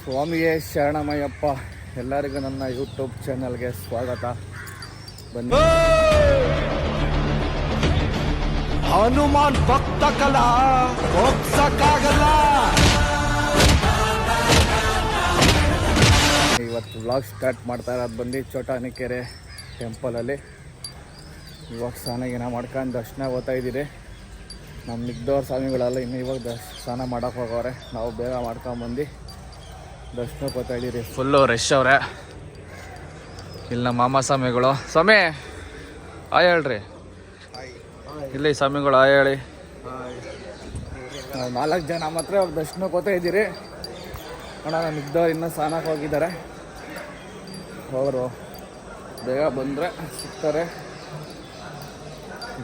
ಸ್ವಾಮಿಯೇ ಶರಣಮಯ್ಯಪ್ಪ. ಎಲ್ಲರಿಗೂ ನನ್ನ ಯೂಟ್ಯೂಬ್ ಚಾನಲ್ಗೆ ಸ್ವಾಗತ. ಬನ್ನಿ. ಹನುಮಾನ್ ಭಕ್ತ ಕಲಾ ಹೋಗ್ಸಕ್ಕಾಗಲ್ಲ. ಇವತ್ತು ವ್ಲಾಗ್ ಸ್ಟಾರ್ಟ್ ಮಾಡ್ತಾ ಇರೋದು ಬಂದು ಚೋಟಾನಿಕೆರೆ ಟೆಂಪಲಲ್ಲಿ. ಇವಾಗ ಸ್ನಾನ ಮಾಡ್ಕೊಂಡು ದರ್ಶನ ಓದ್ತಾ ಇದ್ದೀರಿ. ನಮ್ಮ ಮಿಗ್ದವ್ರ ಸ್ವಾಮಿಗಳೆಲ್ಲ ಇನ್ನು ಇವಾಗ ಸ್ನಾನ ಮಾಡೋಕೆ ಹೋಗೋರೆ. ನಾವು ಬೇಗ ಮಾಡ್ಕೊಂಬಂದು ದರ್ಶನಕ್ಕೆ ಹೋಗ್ತಾ ಇದ್ದೀರಿ. ಫುಲ್ಲು ರಶ್ ಅವ್ರೆ. ಇಲ್ಲಿ ನಮ್ಮ ಮಾಮ ಸ್ವಾಮಿಗಳು. ಸ್ವಾಮಿ ಆಯ್ ಹೇಳ್ರಿ. ಇಲ್ಲಿ ಸ್ವಾಮಿಗಳು ಆಯ್ ಹೇಳಿ. 4 ಜನ ಮಾತ್ರ ಅವ್ರು ದರ್ಶನಕ್ಕೆ ಹೋಗ್ತಾ ಇದ್ದೀರಿ. ಅಣ್ಣ ನಮ್ಮ ಮಿಗ್ದವ್ರು ಇನ್ನೂ ಸ್ನಾನಕ್ಕೆ ಹೋಗಿದ್ದಾರೆ. ಅವರು ಬೇಗ ಬಂದರೆ ಸಿಗ್ತಾರೆ.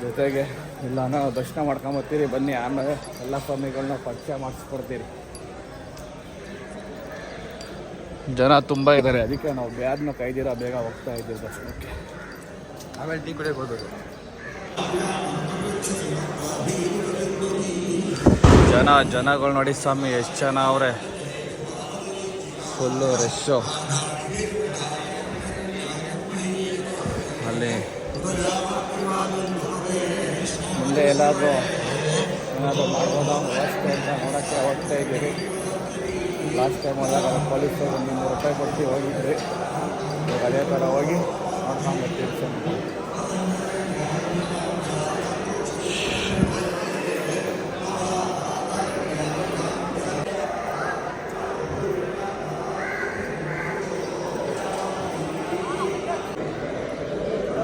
ಜೊತೆಗೆ ಇಲ್ಲ ನಾವು ದರ್ಶನ ಮಾಡ್ಕೊಂಬರ್ತೀರಿ. ಬನ್ನಿ, ಆಮೇಲೆ ಎಲ್ಲ ಸ್ವಾಮಿಗಳನ್ನ ಪರಿಚಯ ಮಾಡಿಸ್ಕೊಡ್ತೀರಿ. ಜನ ತುಂಬ ಇದ್ದಾರೆ, ಅದಕ್ಕೆ ನಾವು ಬ್ಯಾದ್ನ ಕೈದಿರ ಬೇಗ ಹೋಗ್ತಾ ಇದ್ದೀವಿ ದರ್ಶನಕ್ಕೆ. ಆಮೇಲೆ ಟೀ ಕುಡಿಯೋಕೆ ಹೋಗ್ಬೇಕು. ಜನಗಳು ನೋಡಿ ಸ್ವಾಮಿ ಎಷ್ಟು ಜನ ಅವರೇ. Full rush. ಅಲ್ಲಿ ಮುಂದೆ ಏನಾದರೂ ಮಾಡ್ಬೋದಾ ವ್ಯವಸ್ಥೆ ಅಂತ ನೋಡೋಕ್ಕೆ ಹೋಗ್ತಾ ಇದ್ದೀವಿ. ಲಾಸ್ಟ್ ಟೈಮ್ ಹೋದಾಗ ಪೊಲೀಸರು ಒಂದು 200 ರೂಪಾಯಿ ಕೊಟ್ಟು ಹೋಗಿದ್ರಿ. ಇವಾಗ ಅದೇ ಥರ ಹೋಗಿ ನೋಡ್ಕೊಂಡ್ಬರ್ತೀವಿ ಸ್ವಾಮಿ.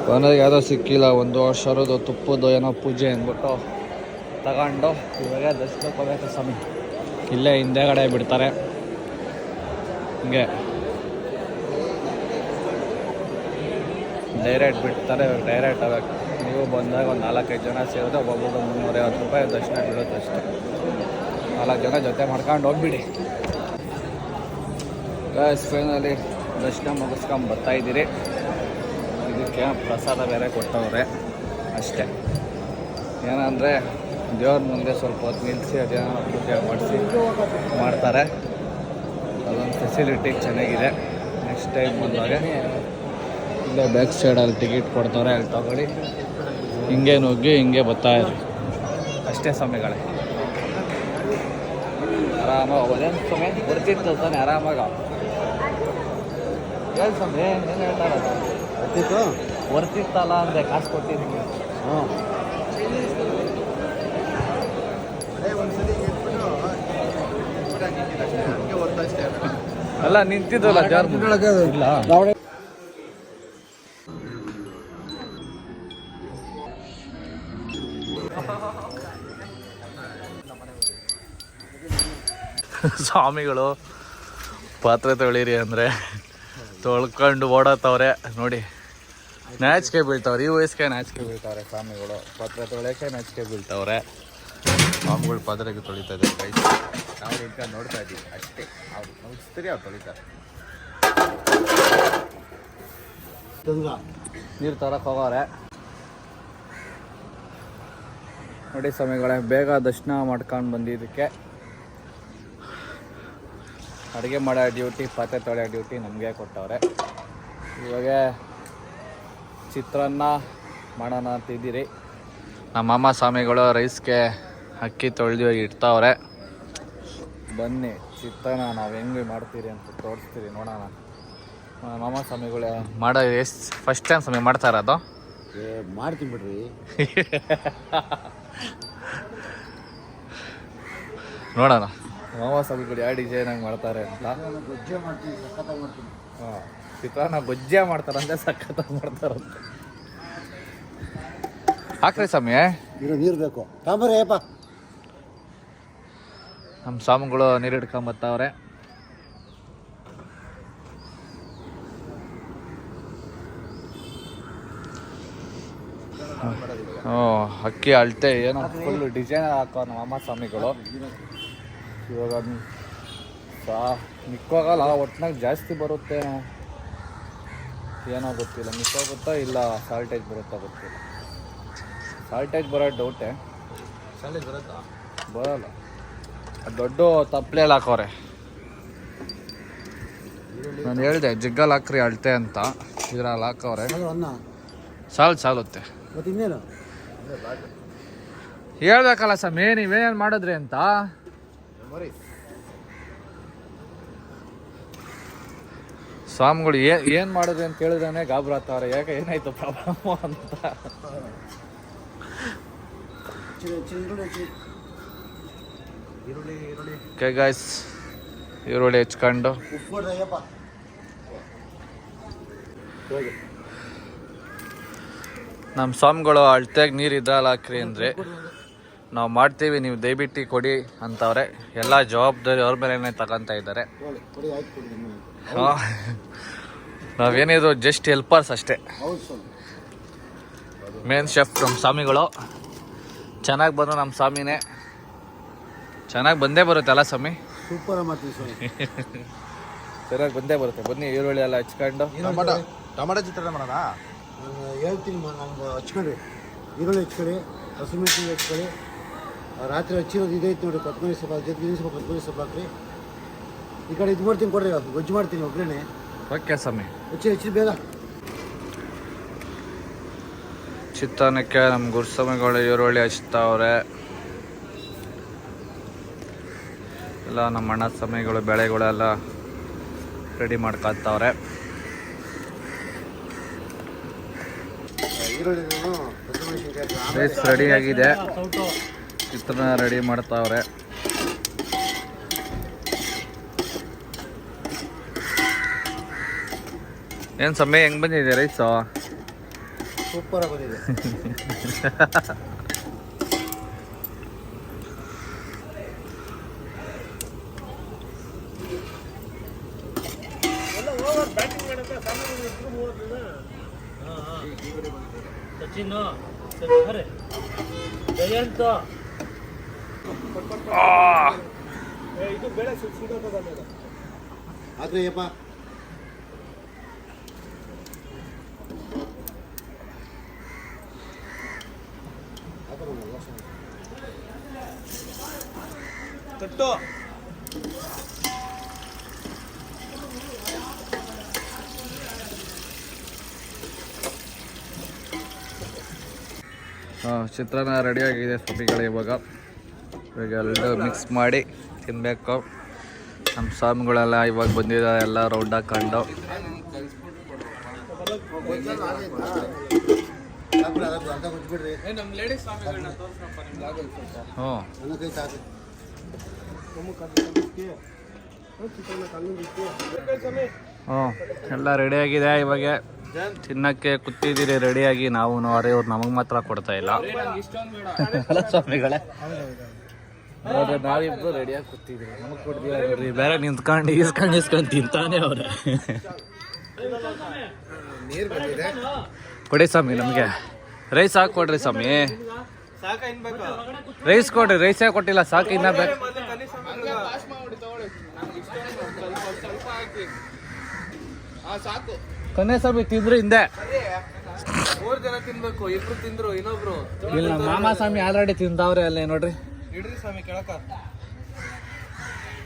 ಕೊನೆಗೆ ಯಾವುದೋ ಸಿಕ್ಕಿಲ್ಲ. 1 ವರ್ಷದ್ದು ತುಪ್ಪದ್ದು ಏನೋ ಪೂಜೆ ಅಂದ್ಬಿಟ್ಟು ತಗೊಂಡು ಇವಾಗ ದರ್ಶನಕ್ಕೆ ಹೋಗ್ಬೇಕು ಸ್ವಾಮಿ. ಇಲ್ಲೇ ಹಿಂದೆಗಡೆ ಬಿಡ್ತಾರೆ. ಹಿಂಗೆ ಡೈರೆಕ್ಟ್ ಬಿಡ್ತಾರೆ. ಡೈರೆಕ್ಟ್ ಆಗಬೇಕು. ನೀವು ಬಂದಾಗ ಒಂದು 4-5 ಜನ ಸೇರಿದ್ರೆ ಒಬ್ಬೊಬ್ಬರು 350 ರೂಪಾಯಿ ದರ್ಶನ ಬೀಳುತ್ತೆ ಅಷ್ಟೇ. 4 ಜನ ಜೊತೆ ಮಾಡ್ಕೊಂಡು ಹೋಗ್ಬಿಡಿ. ಫೈನಲಿ ದರ್ಶನ ಮುಗಿಸ್ಕೊಂಡು ಬರ್ತಾಯಿದ್ದೀರಿ. ಇದಕ್ಕೆ ಪ್ರಸಾದ ಬೇರೆ ಕೊಟ್ಟವ್ರೆ ಅಷ್ಟೇ. ಏನಂದರೆ ದೇವ್ರ ಮುಂದೆ ಸ್ವಲ್ಪ ಹೊತ್ತು ನಿಲ್ಲಿಸಿ ಅದೇನೋ ಪೂಜೆ ಮಾಡಿಸಿ ಮಾಡ್ತಾರೆ. ಅದೊಂದು ಫೆಸಿಲಿಟಿ ಚೆನ್ನಾಗಿದೆ. ನೆಕ್ಸ್ಟ್ ಟೈಮ್ ಬಂದಾಗ ಇಲ್ಲೇ ಬ್ಯಾಕ್ ಸೈಡಲ್ಲಿ ಟಿಕೆಟ್ ಕೊಡ್ತಾರೆ, ಅಲ್ಲಿ ತಗೊಳ್ಳಿ ಹಿಂಗೆ ನುಗ್ಗಿ ಹಿಂಗೆ ಬರ್ತಾಯಿರಿ ಅಷ್ಟೇ ಸ್ವಾಮಿಗಳೇ. ಆರಾಮಾಗಿ ಹೋಗೋದೇನು ಸ್ವಾಮಿ ಬರ್ತಿತ್ತು ತಾನೆ ಆರಾಮಾಗ. ಹೇಳಿ ಸ್ವಾಮಿ ಏನು ಹೇಳ್ತಾರಲ್ಲ ಬರ್ತಿತ್ತು ಬರ್ತಿತ್ತಲ್ಲ ಅಂದರೆ ಕಾಸು ಕೊಟ್ಟಿದ್ದೀನಿ. ಹ್ಞೂ ಅಲ್ಲ ನಿಂತಿದ್ದಲ್ಲ ಜಾರ್ ಇಲ್ಲ. ಸ್ವಾಮಿಗಳು ಪಾತ್ರೆ ತೊಳಿರಿ ಅಂದರೆ ತೊಳ್ಕೊಂಡು ಓಡತ್ತವ್ರೆ ನೋಡಿ. ನಾಚಿಕೆ ಬೀಳ್ತಾವ್ರೆ. ಈ ವಯಸ್ಸಿಗೆ ನಾಚಿಕೆ ಬೀಳ್ತಾವ್ರೆ ಸ್ವಾಮಿಗಳು. ಪಾತ್ರೆ ತೊಳೆಯೋಕ್ಕೆ ನಾಚಿಕೆ ಬೀಳ್ತಾವ್ರೆ. ಸ್ವಾಮಿಗಳು ಪಾತ್ರೆಗೆ ತೊಳಿತಾ ಇದ್ದಾರೆ ಕೈ. ನಾವು ಈಗ ನೋಡ್ತಾ ಇದ್ದೀವಿ ಅಷ್ಟೇ. ಅವ್ರು ಮುಗಿಸ್ತೀರಿ, ಅವ್ರು ತೊಳಿತಾರೆ. ನೀರು ತರಕ್ಕೆ ಹೋಗೋರೆ ನೋಡಿ ಸ್ವಾಮಿಗಳೇ. ಬೇಗ ದರ್ಶನ ಮಾಡ್ಕೊಂಡು ಬಂದಿದ್ದಕ್ಕೆ ಅಡುಗೆ ಮಾಡೋ ಡ್ಯೂಟಿ, ಪಾತ್ರೆ ತೊಳೆಯೋ ಡ್ಯೂಟಿ ನಮಗೆ ಕೊಟ್ಟವ್ರೆ. ಇವಾಗ ಚಿತ್ರಾನ್ನ ಮಾಡೋಣ ಅಂತಿದ್ದೀರಿ. ನಮ್ಮ ಮಾಮ ಸ್ವಾಮಿಗಳು ರೈಸ್ಗೆ ಅಕ್ಕಿ ತೊಳೆದು ಇಡ್ತಾವ್ರೆ. ಬನ್ನಿ ಚಿತ್ರಾನ್ನ ನಾವು ಹೆಂಗೆ ಮಾಡ್ತೀರಿ ಅಂತ ತೋರಿಸ್ತೀರಿ, ನೋಡೋಣ. ಮಾಮ ಸ್ವಾಮಿಗಳು ಮಾಡೋ ಎಷ್ಟು ಫಸ್ಟ್ ಟೈಮ್ ಸ್ವಾಮಿ ಮಾಡ್ತಾ ಇರೋದು? ಮಾಡ್ತೀನಿ ಬಿಡ್ರಿ. ನೋಡೋಣ ಮಾಮ ಸ್ವಾಮಿಗಳು ಯಾವ ಡಿಸೈನಾಗಿ ಮಾಡ್ತಾರೆ ಅಂತ. ಗೊಜ್ಜೆ ಮಾಡ್ತೀನಿ, ಸಖತ್ತಾಗಿ ಮಾಡ್ತೀನಿ. ಹಾಂ, ಚಿತ್ರಾನ್ನ ಗೊಜ್ಜೆ ಮಾಡ್ತಾರಂತೆ, ಸಖತ್ತಾಗಿ ಮಾಡ್ತಾರಂತೆ. ಹಾಕ್ರಿ ಸ್ವಾಮಿ. ನೀರು ಬೇಕು ತಾಂಬರೇ ಅಪ್ಪ. ನಮ್ಮ ಸ್ವಾಮಿಗಳು ನೀರು ಹಿಡ್ಕೊಂಬತ್ತವ್ರೆ. ಅಕ್ಕಿ ಅಳತೆ ಏನೋ ಫುಲ್ ಡಿಸೈನ್ ಹಾಕೋ ನಮ್ಮ ಅಮ್ಮ ಸ್ವಾಮಿಗಳು. ಇವಾಗ ನಿಕ್ಕೋಗಲ್ಲ, ಒಟ್ಟಿನಾಗ ಜಾಸ್ತಿ ಬರುತ್ತೆ ಏನೋ ಗೊತ್ತಿಲ್ಲ. ನಿಕ್ಕೋಗುತ್ತಾ ಇಲ್ಲ ಸಾಲ್ಟೇಜ್ ಬರುತ್ತಾ ಗೊತ್ತಿಲ್ಲ. ಸಾಲ್ಟೇಜ್ ಬರೋ ಡೌಟೇ. ಸಾಲ್ಟೇಜ್ ಬರುತ್ತಾ? ಬರೋಲ್ಲ. ದೊಡ್ಡ ತಪ್ಪಲೆಯಲ್ಲಿ ಹಾಕೋರೆ. ನಾನು ಹೇಳಿದೆ ಜಿಗ್ಗಲ್ ಹಾಕ್ರಿ ಅಳ್ತೆ ಅಂತ, ಇದ್ರಲ್ಲಿ ಹಾಕವ್ರೆ. ಅನ್ನ ಸಾಲುತ್ತೆ. ಮತ್ತೆ ಇನ್ನೇನು ಹೇಳ್ಬೇಕಲ್ಲ ಸಮೇ, ನೀವೇನೇನು ಮಾಡಿದ್ರಿ ಅಂತ. ಸ್ವಾಮಿಗಳು ಏನು ಮಾಡಿದ್ರಿ ಅಂತ ಹೇಳಿದ್ರೆ ಗಾಬರಾತವ್ರೆ, ಯಾಕೆ ಏನಾಯ್ತು ಪ್ರಾಬ್ಲಮ್ ಅಂತ. ಓಕೆ ಗಾಯ್ಸ್, ಈರುಳ್ಳಿ ಹೆಚ್ಕೊಂಡು ನಮ್ಮ ಸ್ವಾಮಿಗಳು ಅಳ್ತೆಗೆ ನೀರು ಇದ್ರಲ್ಲಿ ಹಾಕ್ರಿ ಅಂದರೆ ನಾವು ಮಾಡ್ತೀವಿ, ನೀವು ದಯವಿಟ್ಟು ಕೊಡಿ ಅಂತವ್ರೆ. ಎಲ್ಲ ಜವಾಬ್ದಾರಿ ಅವ್ರ ಮೇಲೆನೇ ತಗೊಂತ ಇದ್ದಾರೆ. ನಾವೇನಿದ್ರು ಜಸ್ಟ್ ಹೆಲ್ಪರ್ಸ್ ಅಷ್ಟೇ. ಮೇನ್ ಶೆಫ್ ನಮ್ಮ ಸ್ವಾಮಿಗಳು. ಚೆನ್ನಾಗಿ ಬಂದು ನಮ್ಮ ಸ್ವಾಮಿನೇ ಚೆನ್ನಾಗಿ ಬಂದೇ ಬರುತ್ತೆ ಅಲ್ಲ ಸ್ವಾಮಿ? ಸೂಪರ್ ಮಾಡ್ತೀವಿ ಸ್ವಾಮಿ. ಚೆನ್ನಾಗಿ ಬಂದೇ ಬರುತ್ತೆ. ಬನ್ನಿ ಈರುಳ್ಳಿ ಎಲ್ಲ ಹಚ್ಕೊಂಡು ಟೊಮಾಟೊ ಚಿತ್ರಾನ್ನ ಮಾಡೋಣ. ಹೇಳ್ತೀನಿ ನಮ್ಗೆ ಹಚ್ಕೊಳ್ಳಿ, ಈರುಳ್ಳಿ ಹಚ್ಕೊಳ್ಳಿ, ಹಸಿಮೆಣಸಿನ್ಕಾಯಿ ಹಚ್ಕೊಳ್ಳಿ. ರಾತ್ರಿ ಹಚ್ಚಿರೋದು ಇದೈತೆ ನೋಡಿ, ಕೊತ್ತಂಬರಿ ಸೊಪ್ಪು ಜೊತೆಗೆ ಸ್ವಲ್ಪ ಕೊತ್ತಂಬರಿ ಸೊಪ್ಪು ಹಾಕ್ರಿ. ಈ ಕಡೆ ಇದು ಮಾಡ್ತೀನಿ ಕೊಡ್ರಿ, ಗೊಜ್ಜು ಮಾಡ್ತೀನಿ ಒಬ್ಬರೇನೆ. ಓಕೆ ಸ್ವಾಮಿ. ಹೆಚ್ಚಿ ಬೇಗ. ಚಿತ್ರಾನ್ನಕ್ಕೆ ನಮ್ಮ ಗುರುಸ್ವಾಮಿಗಳು ಈರುಳ್ಳಿ ಹಚ್ತಾವ್ರೆ. ಎಲ್ಲ ನಮ್ಮ ಅಣ್ಣ ಸ್ವಾಮಿಗಳು ಬೆಳೆಗಳೆಲ್ಲ ರೆಡಿ ಮಾಡ್ಕೊತಾವ್ರೆ. ರೈಸ್ ರೆಡಿ ಆಗಿದೆ, ಚಿತ್ರಾನ್ನ ರೆಡಿ ಮಾಡ್ತಾವ್ರೆ. ಏನು ಸಮಯ ಹೆಂಗೆ ಬಂದಿದೆ ರೈಸು? ಸೂಪರ್ ಬಂದಿದೆ. ಆದ್ರೆಯಪ್ಪ ಕಟ್ಟು. ಚಿತ್ರಾನ್ನ ರೆಡಿಯಾಗಿದೆ ಸ್ವಾಮಿಗಳು. ಇವಾಗ ಎಲ್ಲ ಮಿಕ್ಸ್ ಮಾಡಿ ತಿನ್ನಬೇಕು. ನಮ್ಮ ಸ್ವಾಮಿಗಳೆಲ್ಲ ಇವಾಗ ಬಂದಿದ್ದಾರೆ, ಎಲ್ಲ ರೌಂಡ್ ಹಾಕೊಂಡು. ಎಲ್ಲ ರೆಡಿಯಾಗಿದೆ. ಇವಾಗ ತಿನ್ನಕ್ಕೆ ಕೂತಿದ್ದೀರಿ ರೆಡಿಯಾಗಿ. ನಾವು ಅವ್ರು ನಮಗೆ ಮಾತ್ರ ಕೊಡ್ತಾ ಇಲ್ಲ ಸ್ವಾಮಿಗಳೇ. ನಾವಿಬ್ರು ರೆಡಿಯಾಗಿ ಕೂತಿದ್ದೀವಿ, ನಮಗೆ ಕೊಡ್ತೀವಿ ಬೇರೆ ನಿಂತ್ಕೊಂಡು ಇಸ್ಕೊಂಡು ತಿಂತಾನೆ ಅವ್ರೆ. ಕೊಡಿ ಸ್ವಾಮಿ, ನಮಗೆ ರೈಸ್ ಹಾಕೊಡ್ರಿ ಸ್ವಾಮಿ. ರೈಸ್ ಕೊಡ್ರಿ, ರೈಸೇ ಕೊಟ್ಟಿಲ್ಲ, ಸಾಕು ಇನ್ನ ಬೇಕು. ಕನ್ಯಾ ಸ್ವಾಮಿ ತಿಂದ್ರು ಹಿಂದೆ 3 ಜನ ತಿನ್ಬೇಕು, ಇಬ್ರು ತಿಂದ್ರು, ಇನ್ನೊಬ್ರು ಇಲ್ಲ. ಮಾಮಾ ಸ್ವಾಮಿ ಆಲ್ರೆಡಿ ತಿಂದವ್ರೆ ಅಲ್ಲೇ ನೋಡ್ರಿ. ಇಡ್ರಿ ಸ್ವಾಮಿ ಕೆಳಕ.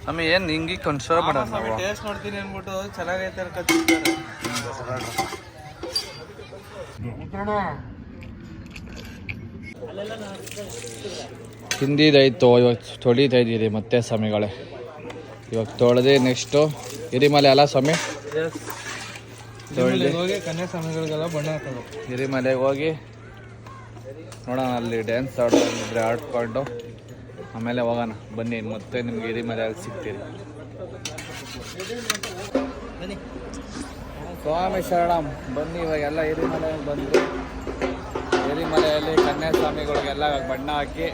ಸ್ವಾಮಿ ಏನ್ ಹಿಂಗಿ ಕನ್ಸರ್ ಮಾಡೋಣ ನಾವು. ಟೇಸ್ಟ್ ನೋಡ್ತೀನಿ ಅನ್ಬಿಟ್ಟು ಚೆನ್ನಾಗೈತೆ ಅನ್ಕೊತಿರ್ತಾರೆ. ತಿಂದಿದ್ದಾಯ್ತು, ಇವಾಗ ತೊಳಿತಾ ಇದ್ದೀರಿ ಮತ್ತೆ ಸ್ವಾಮಿಗಳೇ. ಇವಾಗ ತೊಳೆದು ನೆಕ್ಸ್ಟು ಹಿರಿಮಲೆ ಅಲ್ಲ ಸ್ವಾಮಿ, ತೊಳ್ದು ಹೋಗಿ ಕನ್ಯಾಸ್ವಾಮಿಗಳಿಗೆಲ್ಲ ಬಣ್ಣ ಹಾಕೋದು. ಹಿರಿಮಲೆಗೆ ಹೋಗಿ ನೋಡೋಣ, ಅಲ್ಲಿ ಡ್ಯಾನ್ಸ್ ಆಡೋದಿದ್ರೆ ಆಡ್ಕೊಂಡು ಆಮೇಲೆ ಹೋಗೋಣ. ಬನ್ನಿ ಮತ್ತೆ ನಿಮ್ಗೆ ಹಿರಿಮಲೆಯಲ್ಲಿ ಸಿಗ್ತೀರಿ. ಸ್ವಾಮಿ ಶರಣಂ. ಬನ್ನಿ ಇವಾಗೆಲ್ಲ ಹಿರಿಮಲೆಯಲ್ಲಿ ಬಂದು ಹಿರಿಮಲೆಯಲ್ಲಿ ಕನ್ಯಾಸ್ವಾಮಿಗಳಿಗೆಲ್ಲ ಬಣ್ಣ ಹಾಕಿ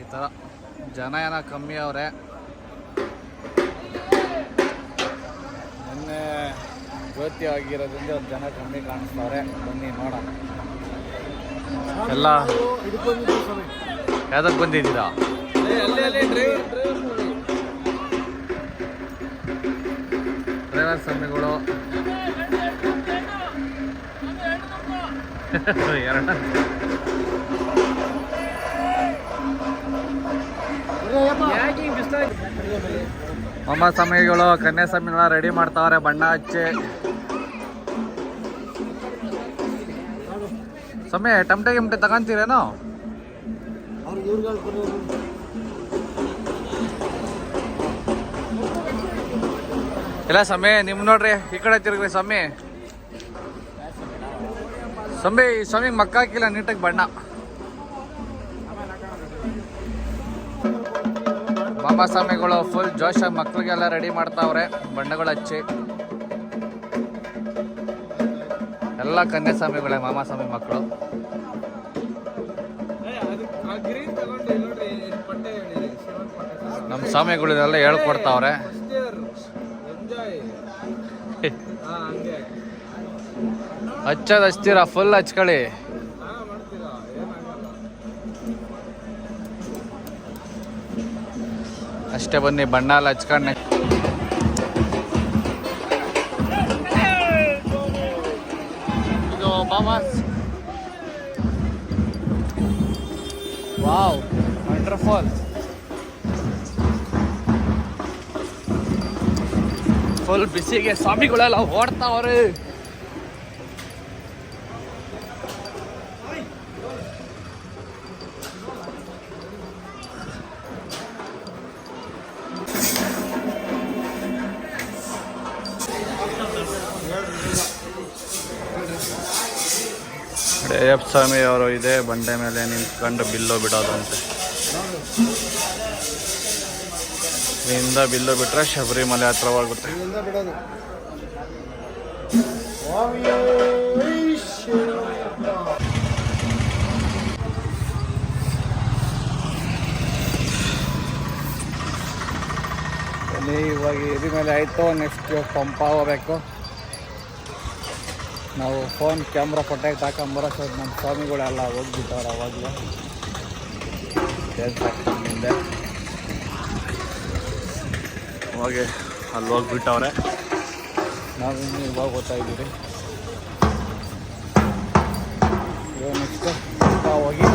ಈ ಥರ. ಜನ ಏನೋ ಕಮ್ಮಿ ಅವ್ರೆ. ಮೊನ್ನೆ ಜ್ಯೋತಿ ಆಗಿರೋದ್ರಿಂದ ಒಂದು ಜನ ಕಮ್ಮಿ ಕಾಣಿಸ್ತವ್ರೆ. ಬನ್ನಿ ನೋಡೋಣ. ಎಲ್ಲ ಯಾವ್ದಕ್ಕೆ ಬಂದಿದ್ದೀರಾ? ಡ್ರೈವರ್ ಸ್ವಾಮಿಗಳು ಎರಡು ಮಾಮ ಸ್ವಾಮಿಗಳು ಕನ್ಯಾ ಸ್ವಾಮಿನ ರೆಡಿ ಮಾಡ್ತಾವ್ರೆ ಬಣ್ಣ ಹಚ್ಚಿ. ಸ್ವಾಮಿ ಟಮಟೆ ಗಿಮಟೆ ತಗೊಂತೀರೇನೋ? ಅವ್ರಿಗೆ ಇವ್ರಿಗೆ ಇಲ್ಲ ಸ್ವಾಮಿ, ನಿಮ್ ನೋಡ್ರಿ ಈ ಕಡೆ ತಿರುಗ್ರಿ ಸ್ವಾಮಿ. ಸ್ವಾಮಿಗೆ ಮಕ್ಕ ಹಾಕಿಲ್ಲ ನೀಟಾಗಿ ಬಣ್ಣ. ಮಾಮ ಸ್ವಾಮಿಗಳು ಫುಲ್ ಜೋಶಾಗಿ ಮಕ್ಳಿಗೆಲ್ಲ ರೆಡಿ ಮಾಡ್ತಾವ್ರೆ ಬಣ್ಣಗಳು ಹಚ್ಚಿ. ಎಲ್ಲ ಕನ್ಯಾ ಸ್ವಾಮಿಗಳೇ ಮಾಮ ಸ್ವಾಮಿ ಮಕ್ಕಳು. ನಮ್ಮ ಸ್ವಾಮಿಗಳಿಗೆಲ್ಲ ಹೇಳ್ಕೊಡ್ತಾವ್ರೆ. ಹಚ್ಚೋದು ಹಚ್ತೀರಾ? ಫುಲ್ ಹಚ್ಕೊಳ್ಳಿ. ಅಷ್ಟೇ, ಬನ್ನಿ ಬಣ್ಣ ಎಲ್ಲ ಹಚ್ಕೊಂಡೆ. ಇದು ಬಾಮಾಸ್. Wow, wonderful. ಫುಲ್ ಬಿಸಿಗೆ ಸ್ವಾಮಿಗಳೆಲ್ಲ ಓಡ್ತಾವ್ರೆ. ಅಯ್ಯಪ್ಪ ಸ್ವಾಮಿ ಅವರು ಇದೇ ಬಂಡೆ ಮೇಲೆ ನಿಂತ್ಕೊಂಡು ಬಿಲ್ಲು ಬಿಡೋದಂತೆ. ಇಲ್ಲಿಂದ ಬಿಲ್ಲು ಬಿಟ್ರೆ ಶಬರಿಮಲೆ ಹತ್ರ ಹೋಗ್ಬಿಟ್ರೆ. ಇವಾಗ ಇದ್ರ ಮೇಲೆ ಆಯಿತು. ನೆಕ್ಸ್ಟ್ ಪಂಪ ಹೋಗ್ಬೇಕು. ನಾವು ಫೋನ್ ಕ್ಯಾಮ್ರಾ ಪ್ರೊಟೆಕ್ಟ್ ಹಾಕೊಂಬರೋದು ನಮ್ಮ ಸ್ವಾಮಿಗಳೆಲ್ಲ ಹೋಗ್ಬಿಟ್ಟವ್ರು ಅವಾಗಲೇ ಮುಂದೆ ಹೋಗಿ ಅಲ್ಲಿ ಹೋಗ್ಬಿಟ್ಟವ್ರೆ. ನಾವು ಇನ್ನು ಇವಾಗ ಹೋಗ್ತಾ ಇದ್ದೀವಿ. ಇವಾಗ ನೆಕ್ಸ್ಟ್ ಹೋಗಿ